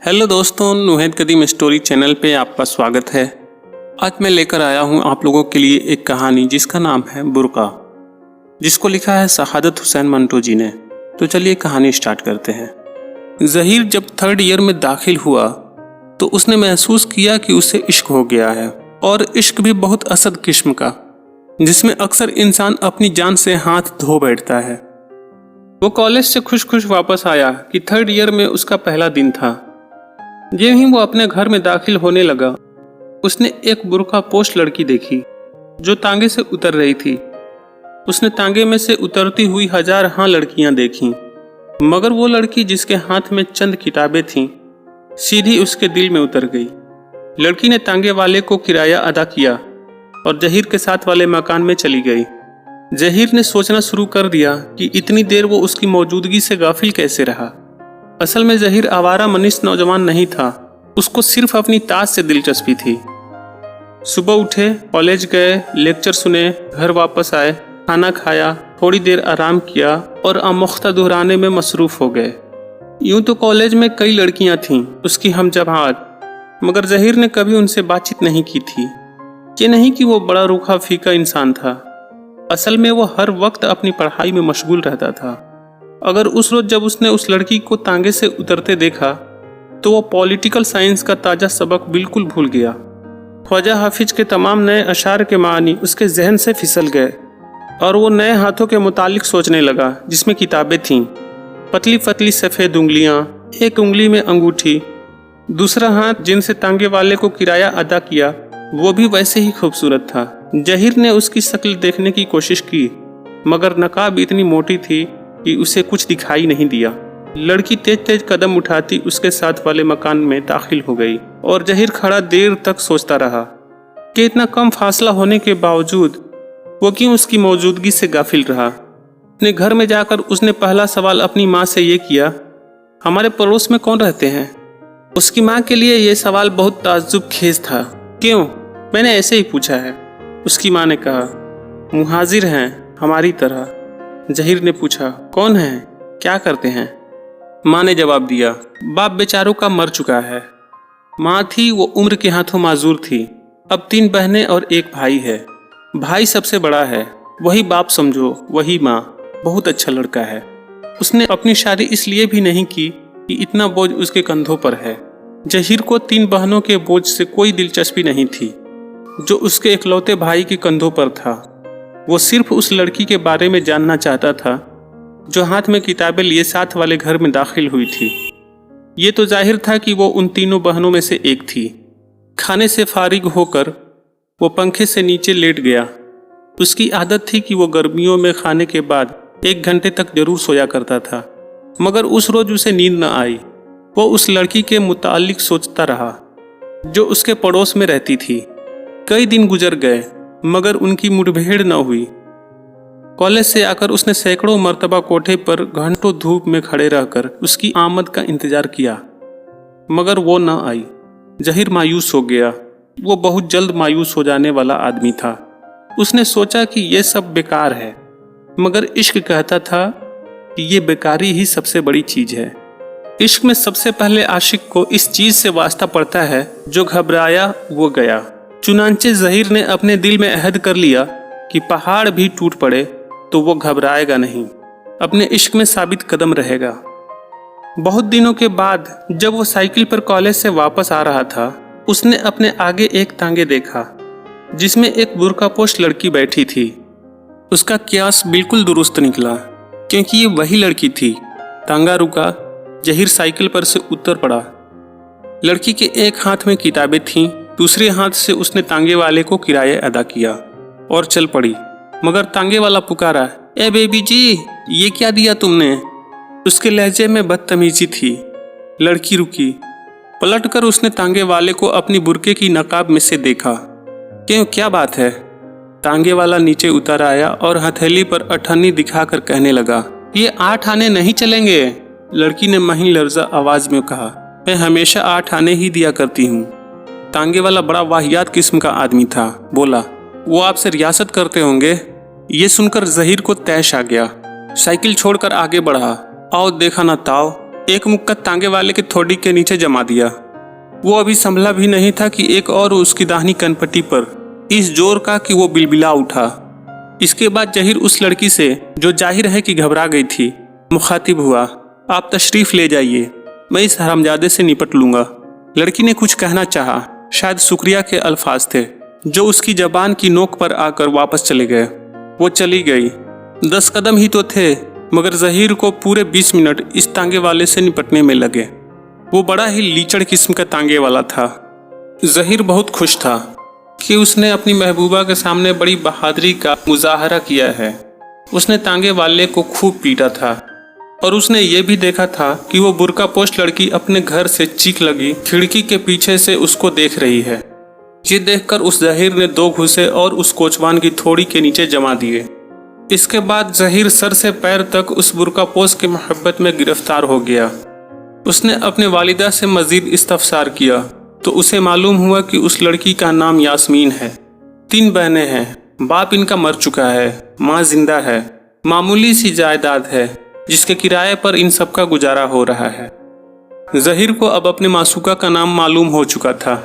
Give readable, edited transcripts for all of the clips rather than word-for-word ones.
Hello दोस्तों, नुहैद कदीम story channel पे आपका स्वागत है। आज मैं लेकर आया हूँ आप लोगों के लिए एक कहानी जिसका नाम है बुर्का, जिसको लिखा है शहादत हुसैन मंटो जी ने। तो चलिए कहानी स्टार्ट करते हैं। ज़हीर जब 3rd ईयर में दाखिल हुआ तो उसने महसूस किया कि उसे इश्क हो गया है, और इश्क भी बहुत असद किस्म का, जिसमें अक्सर इंसान अपनी जान से हाथ धो बैठता है। वो कॉलेज से खुश खुश वापस आया कि 3rd ईयर में उसका पहला दिन था। जब ही वो अपने घर में दाखिल होने लगा, उसने एक बुर्का पोश लड़की देखी जो तांगे से उतर रही थी। उसने तांगे में से उतरती हुई हजार लड़कियां देखीं, मगर वो लड़की जिसके हाथ में चंद किताबें थीं, सीधी उसके दिल में उतर गई। लड़की ने तांगे वाले को किराया अदा किया और ज़हीर के साथ वाले मकान में चली गई। ज़हीर ने सोचना शुरू कर दिया कि इतनी देर वो उसकी मौजूदगी से गाफिल कैसे रहा। असल में ज़हीर आवारा मनीष नौजवान नहीं था, उसको सिर्फ अपनी ताश से दिलचस्पी थी। सुबह उठे, कॉलेज गए, लेक्चर सुने, घर वापस आए, खाना खाया, थोड़ी देर आराम किया और आमुख्ता दोहराने में मसरूफ हो गए। यूं तो कॉलेज में कई लड़कियां थीं उसकी हमजमात, मगर ज़हीर ने कभी उनसे बातचीत नहीं की थी। ये नहीं कि वो बड़ा रूखा फीका इंसान था, असल में वो हर वक्त अपनी पढ़ाई में मशगूल रहता था। अगर उस रोज जब उसने उस लड़की को तांगे से उतरते देखा तो वो पॉलिटिकल साइंस का ताज़ा सबक बिल्कुल भूल गया। ख्वाजा हाफिज के तमाम नए अशार के मानी उसके जहन से फिसल गए और वो नए हाथों के मुतालिक सोचने लगा जिसमें किताबें थीं। पतली पतली सफ़ेद उंगलियां, एक उंगली में अंगूठी, दूसरा हाथ जिनसे तांगे वाले को किराया अदा किया वो भी वैसे ही खूबसूरत था। ज़हीर ने उसकी शक्ल देखने की कोशिश की, मगर नकाब इतनी मोटी थी कि उसे कुछ दिखाई नहीं दिया। लड़की तेज तेज कदम उठाती उसके साथ वाले मकान में दाखिल हो गई और ज़हीर खड़ा देर तक सोचता रहा कि इतना कम फासला होने के बावजूद वो क्यों उसकी मौजूदगी से गाफिल रहा। अपने घर में जाकर उसने पहला सवाल अपनी माँ से ये किया, हमारे पड़ोस में कौन रहते हैं? उसकी माँ के लिए ये सवाल बहुत ताज्जुब खेज था। क्यों? मैंने ऐसे ही पूछा है, उसकी माँ ने कहा। मुहाजिर हैं, हमारी तरह। ज़हीर ने पूछा, कौन है, क्या करते हैं? माँ ने जवाब दिया, बाप बेचारों का मर चुका है। माँ थी वो उम्र के हाथों माजूर थी। अब 3 बहनें और 1 भाई है। भाई सबसे बड़ा है, वही बाप समझो, वही माँ। बहुत अच्छा लड़का है। उसने अपनी शादी इसलिए भी नहीं की कि इतना बोझ उसके कंधों पर है। ज़हीर को 3 बहनों के बोझ से कोई दिलचस्पी नहीं थी जो उसके इकलौते भाई के कंधों पर था। वो सिर्फ उस लड़की के बारे में जानना चाहता था जो हाथ में किताबें लिए साथ वाले घर में दाखिल हुई थी। ये तो जाहिर था कि वो उन तीनों बहनों में से एक थी। खाने से फारिग होकर वो पंखे से नीचे लेट गया। उसकी आदत थी कि वो गर्मियों में खाने के बाद 1 घंटे तक जरूर सोया करता था, मगर उस रोज उसे नींद न आई। वो उस लड़की के मुतालिक सोचता रहा जो उसके पड़ोस में रहती थी। कई दिन गुजर गए, मगर उनकी मुठभेड़ न हुई। कॉलेज से आकर उसने सैकड़ों मर्तबा कोठे पर घंटों धूप में खड़े रहकर उसकी आमद का इंतजार किया, मगर वो न आई। ज़हीर मायूस हो गया। वो बहुत जल्द मायूस हो जाने वाला आदमी था। उसने सोचा कि ये सब बेकार है, मगर इश्क कहता था कि ये बेकारी ही सबसे बड़ी चीज है। इश्क में सबसे पहले आशिक को इस चीज से वास्ता पड़ता है, जो घबराया वो गया। चुनांचे ज़हीर ने अपने दिल में अहद कर लिया कि पहाड़ भी टूट पड़े तो वो घबराएगा नहीं, अपने इश्क में साबित कदम रहेगा। बहुत दिनों के बाद जब वो साइकिल पर कॉलेज से वापस आ रहा था, उसने अपने आगे एक तांगे देखा जिसमें एक बुर्कापोश लड़की बैठी थी। उसका कियास बिल्कुल दुरुस्त निकला, क्योंकि ये वही लड़की थी। तांगा रुका, ज़हीर साइकिल पर से उतर पड़ा। लड़की के एक हाथ में किताबें थीं, दूसरे हाथ से उसने तांगे वाले को किराया अदा किया और चल पड़ी। मगर तांगे वाला पुकारा, ए बेबी जी, ये क्या दिया तुमने? उसके लहजे में बदतमीजी थी। लड़की रुकी। पलटकर उसने तांगे वाले को अपनी बुर्के की नकाब में से देखा। क्यों, क्या बात है? तांगे वाला नीचे उतर आया और हथेली पर अठन्नी दिखाकर कहने लगा, ये 8 आने नहीं चलेंगे। लड़की ने महीन लर्जा आवाज में कहा, मैं हमेशा 8 आने ही दिया करती हूँ। तांगे वाला बड़ा वाहियात किस्म का आदमी था। बोला, वो आपसे रियासत करते होंगे। ये सुनकर ज़हीर को तैश आ गया। साइकिल छोड़कर आगे बढ़ा। आओ देखा ना ताओ, एक मुक्का तांगे वाले के थोड़ी के नीचे जमा दिया। वो अभी संभला भी नहीं था कि एक और उसकी दाहिनी कनपट्टी पर इस जोर का कि वो बिलबिला उठा। इसके बाद जहीर उस लड़की से, जो जाहिर है कि घबरा गई थी, मुखातिब हुआ, आप तशरीफ ले जाइए, मैं इस हरामजादे से निपट लूंगा। लड़की ने कुछ कहना चाहा, शायद शुक्रिया के अल्फाज थे जो उसकी जबान की नोक पर आकर वापस चले गए। वो चली गई। 10 कदम ही तो थे, मगर जहीर को पूरे 20 मिनट इस तांगे वाले से निपटने में लगे। वो बड़ा ही लीचड़ किस्म का तांगे वाला था। जहीर बहुत खुश था कि उसने अपनी महबूबा के सामने बड़ी बहादुरी का मुजाहरा किया है। उसने तांगे वाले को खूब पीटा था और उसने ये भी देखा था कि वो बुर्का पोश लड़की अपने घर से चीख लगी खिड़की के पीछे से उसको देख रही है। ये देखकर उस जहीर ने 2 घूंसे और उस कोचवान की थोड़ी के नीचे जमा दिए। इसके बाद जहीर सर से पैर तक उस बुर्का पोश की मोहब्बत में गिरफ्तार हो गया। उसने अपने वालिदा से मजीद इस्तफसार किया तो उसे मालूम हुआ कि उस लड़की का नाम यास्मीन है। 3 बहनें हैं, बाप इनका मर चुका है, माँ जिंदा है, मामूली सी जायदाद है जिसके किराए पर इन सब का गुजारा हो रहा है। जहीर को अब अपने मासूका का नाम मालूम हो चुका था।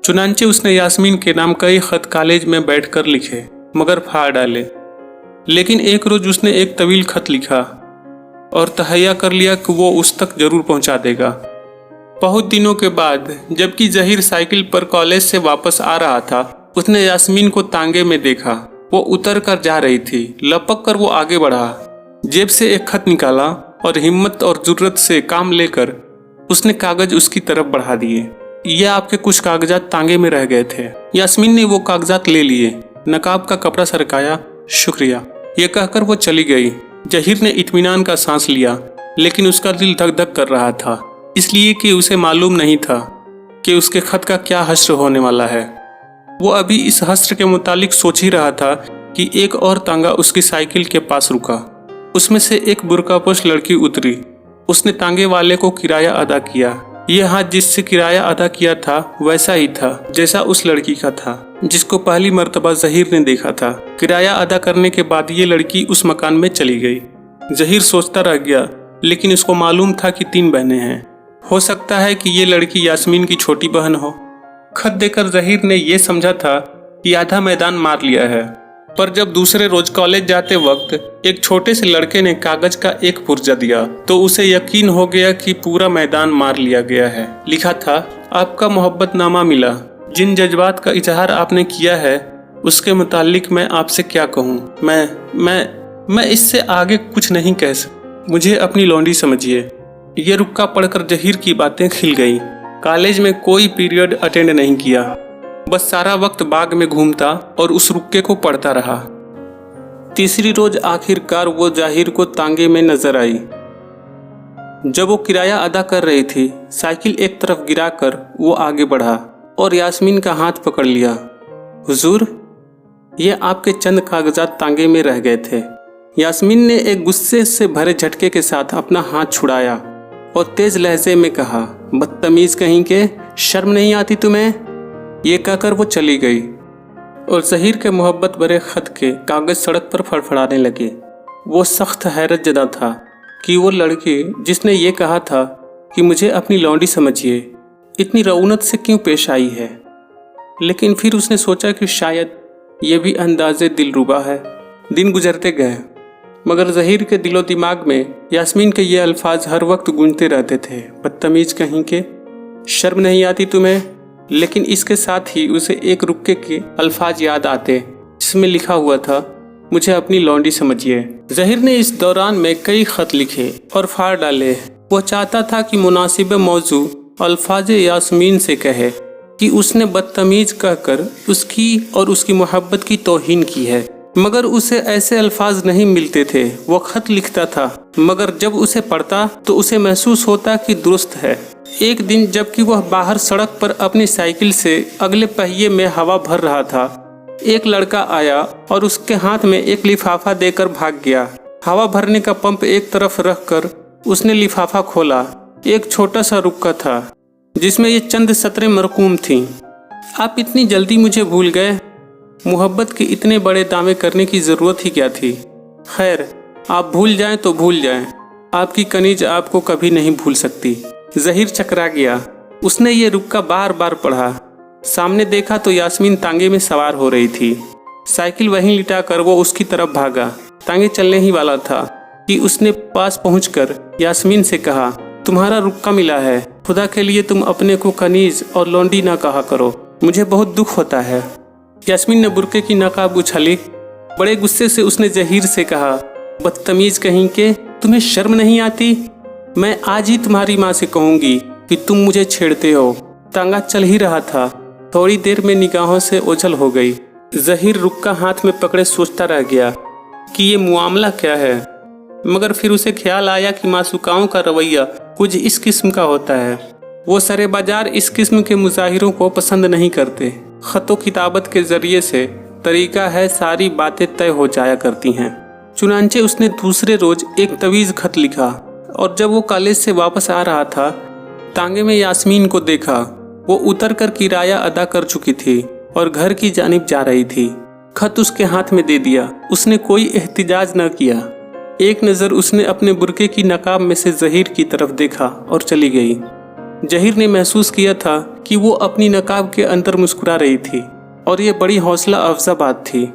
चुनांचे उसने यास्मीन के नाम कई खत कॉलेज में बैठकर लिखे, मगर फाड़ डाले। लेकिन एक रोज उसने एक तवील खत लिखा और तहैया कर लिया कि वो उस तक जरूर पहुंचा देगा। बहुत दिनों के बाद जबकि जहीर साइकिल पर कॉलेज से वापस आ रहा था, उसने यास्मीन को तांगे में देखा। वो उतर कर जा रही थी। लपक कर वो आगे बढ़ा, जेब से एक खत निकाला और हिम्मत और जुर्रत से काम लेकर उसने कागज उसकी तरफ बढ़ा दिए। ये आपके कुछ कागजात तांगे में रह गए थे। यास्मीन ने वो कागजात ले लिए, नकाब का कपड़ा सरकाया, शुक्रिया, ये कहकर वो चली गई। जहीर ने इत्मीनान का सांस लिया, लेकिन उसका दिल धक धक कर रहा था, इसलिए कि उसे मालूम नहीं था कि उसके खत का क्या हश्र होने वाला है। वो अभी इस हश्र के मुतालिक सोच ही रहा था कि एक और तांगा उसकी साइकिल के पास रुका। उसमें से एक बुर्कापोश लड़की उतरी। उसने तांगे वाले को किराया अदा किया। यह हाथ जिससे किराया अदा किया था वैसा ही था जैसा उस लड़की का था जिसको पहली मर्तबा जहीर ने देखा था। किराया अदा करने के बाद ये लड़की उस मकान में चली गई। जहीर सोचता रह गया, लेकिन उसको मालूम था कि 3 बहनें हैं। हो सकता है कि ये लड़की यास्मीन की छोटी बहन हो। खत देकर जहीर ने यह समझा था कि आधा मैदान मार लिया है, पर जब दूसरे रोज कॉलेज जाते वक्त एक छोटे से लड़के ने कागज का एक पुर्जा दिया तो उसे यकीन हो गया कि पूरा मैदान मार लिया गया है। लिखा था, आपका मोहब्बतनामा मिला। जिन जज्बात का इजहार आपने किया है उसके मुतालिक मैं आपसे क्या कहूँ। मैं इससे आगे कुछ नहीं कह सकता। मुझे अपनी लौंडी समझिए। ये रुक्का पढ़कर जहीर की बातें खिल गईं। कॉलेज में कोई पीरियड अटेंड नहीं किया, बस सारा वक्त बाग में घूमता और उस रुक्के को पढ़ता रहा। तीसरी रोज आखिरकार वो जाहिर को तांगे में नजर आई। जब वो किराया अदा कर रही थी, साइकिल एक तरफ गिराकर वो आगे बढ़ा और यास्मीन का हाथ पकड़ लिया। हुजूर, ये आपके चंद कागजात तांगे में रह गए थे। यास्मीन ने एक गुस्से से भरे झटके के साथ अपना हाथ छुड़ाया और तेज लहजे में कहा, बदतमीज कहीं के, शर्म नहीं आती तुम्हें? ये कहकर वो चली गई और जहीर के मोहब्बत भरे खत के कागज सड़क पर फड़फड़ाने लगे। वो सख्त हैरत जदा था कि वो लड़की जिसने ये कहा था कि मुझे अपनी लौंडी समझिए, इतनी रऊनत से क्यों पेश आई है। लेकिन फिर उसने सोचा कि शायद ये भी अंदाजे दिलरुबा है। दिन गुजरते गए, मगर जहीर के दिलो दिमाग में यास्मीन के ये अल्फाज हर वक्त गूंजते रहते थे, बदतमीज कहीं के, शर्म नहीं आती तुम्हें। लेकिन इसके साथ ही उसे एक रुक्के के अल्फाज याद आते जिसमें लिखा हुआ था, मुझे अपनी लौंडी समझिए। जहीर ने इस दौरान में कई खत लिखे और फाड़ डाले। वो चाहता था कि मुनासिब मौजू अल्फाज यास्मीन से कहे कि उसने बदतमीज कहकर उसकी और उसकी मोहब्बत की तौहीन की है, मगर उसे ऐसे अल्फाज नहीं मिलते थे। वो खत लिखता था, मगर जब उसे पढ़ता तो उसे महसूस होता कि दुरुस्त है। एक दिन जबकि वह बाहर सड़क पर अपनी साइकिल से अगले पहिए में हवा भर रहा था, एक लड़का आया और उसके हाथ में एक लिफाफा देकर भाग गया। हवा भरने का पंप एक तरफ रखकर उसने लिफाफा खोला। एक छोटा सा रुक्का था जिसमें ये चंद सतरें मरकूम थीं। आप इतनी जल्दी मुझे भूल गए? मोहब्बत के इतने बड़े दावे करने की ज़रूरत ही क्या थी? खैर, आप भूल जाएं तो भूल जाएं, आपकी कनीज आपको कभी नहीं भूल सकती। जहीर चकरा गया। उसने ये रुक्का बार बार पढ़ा। सामने देखा तो यास्मीन तांगे में सवार हो रही थी। साइकिल वहीं लिटाकर वो उसकी तरफ भागा। तांगे चलने ही वाला था कि उसने पास पहुंचकर यास्मीन से कहा, तुम्हारा रुक्का मिला है। खुदा के लिए तुम अपने को कनीज और लौंडी ना कहा करो, मुझे बहुत दुख होता है। यास्मीन ने बुरके की नकाब उछाली। बड़े गुस्से से उसने जहीर से कहा, बदतमीज कहीं के, तुम्हें शर्म नहीं आती? मैं आज ही तुम्हारी माँ से कहूँगी कि तुम मुझे छेड़ते हो। तांगा चल ही रहा था, थोड़ी देर में निगाहों से ओझल हो गई। जहीर रुक्का हाथ में पकड़े सोचता रह गया कि ये मुआमला क्या है, मगर फिर उसे ख्याल आया कि मासूकाओं का रवैया कुछ इस किस्म का होता है। वो सरे बाजार इस किस्म के मुजाहिरों को पसंद नहीं करते। खतो किताबत के जरिए से तरीका है, सारी बातें तय हो जाया करती हैं। चुनांचे उसने दूसरे रोज एक तवीज़ खत लिखा और जब वो कॉलेज से वापस आ रहा था, तांगे में यास्मीन को देखा। वो उतर कर किराया अदा कर चुकी थी और घर की जानिब जा रही थी। खत उसके हाथ में दे दिया। उसने कोई एहतिजाज न किया। एक नज़र उसने अपने बुरके की नकाब में से जहीर की तरफ देखा और चली गई। जहीर ने महसूस किया था कि वो अपनी नकाब के अंदर मुस्कुरा रही थी और ये बड़ी हौसला अफजा बात थी।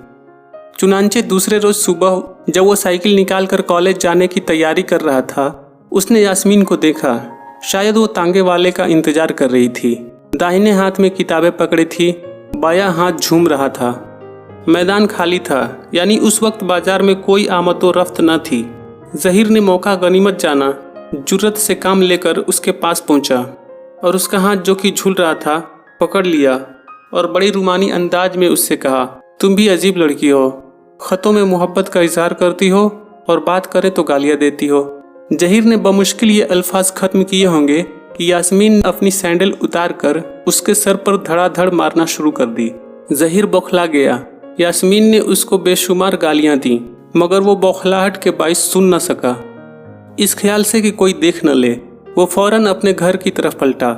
चुनांचे दूसरे रोज सुबह जब वो साइकिल निकाल कर कॉलेज जाने की तैयारी कर रहा था, उसने यास्मीन को देखा। शायद वो तांगे वाले का इंतजार कर रही थी। दाहिने हाथ में किताबें पकड़े थी, बायां हाथ झूम रहा था। मैदान खाली था, यानी उस वक्त बाजार में कोई आमदो रफ्त न थी। जहीर ने मौका गनीमत जाना, जुर्रत से काम लेकर उसके पास पहुंचा और उसका हाथ जो कि झूल रहा था पकड़ लिया और बड़ी रूमानी अंदाज में उससे कहा, तुम भी अजीब लड़की हो। खतों में मोहब्बत का इजहार करती हो और बात करे तो गालियां देती हो। जहीर ने बमुश्किल ये अल्फाज खत्म किए होंगे कि यास्मीन अपनी सैंडल उतार कर उसके सर पर धड़ाधड़ मारना शुरू कर दी। जहीर बौखला गया। यास्मीन ने उसको बेशुमार गालियां दी, मगर वो बौखलाहट के बाइस सुन न सका। इस ख्याल से कि कोई देख न ले, वो फौरन अपने घर की तरफ पलटा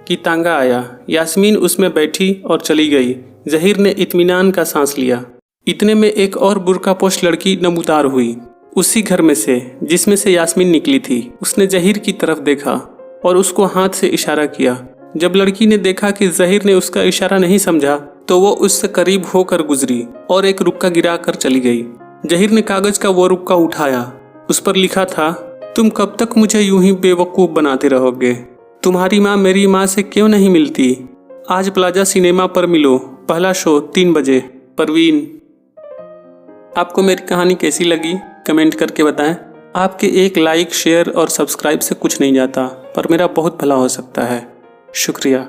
कि तांगा आया। यास्मीन उसमें बैठी और चली गई। जहीर ने इत्मीनान का सांस लिया। इतने में एक और बुर्कापोश लड़की नमूदार हुई, उसी घर में से जिसमें से यास्मीन निकली थी। उसने जहीर की तरफ देखा और उसको हाथ से इशारा किया। जब लड़की ने देखा कि जहीर ने उसका इशारा नहीं समझा, तो वो उससे करीब होकर गुजरी और एक रुक्का गिरा कर चली गई। जहीर ने कागज का वो रुक्का उठाया। उस पर लिखा था, तुम कब तक मुझे यूं ही बेवकूफ़ बनाते रहोगे? तुम्हारी माँ मेरी माँ से क्यों नहीं मिलती? आज प्लाजा सिनेमा पर मिलो, पहला शो 3 बजे। परवीन। आपको मेरी कहानी कैसी लगी कमेंट करके बताएं। आपके एक लाइक, शेयर और सब्सक्राइब से कुछ नहीं जाता, पर मेरा बहुत भला हो सकता है। शुक्रिया।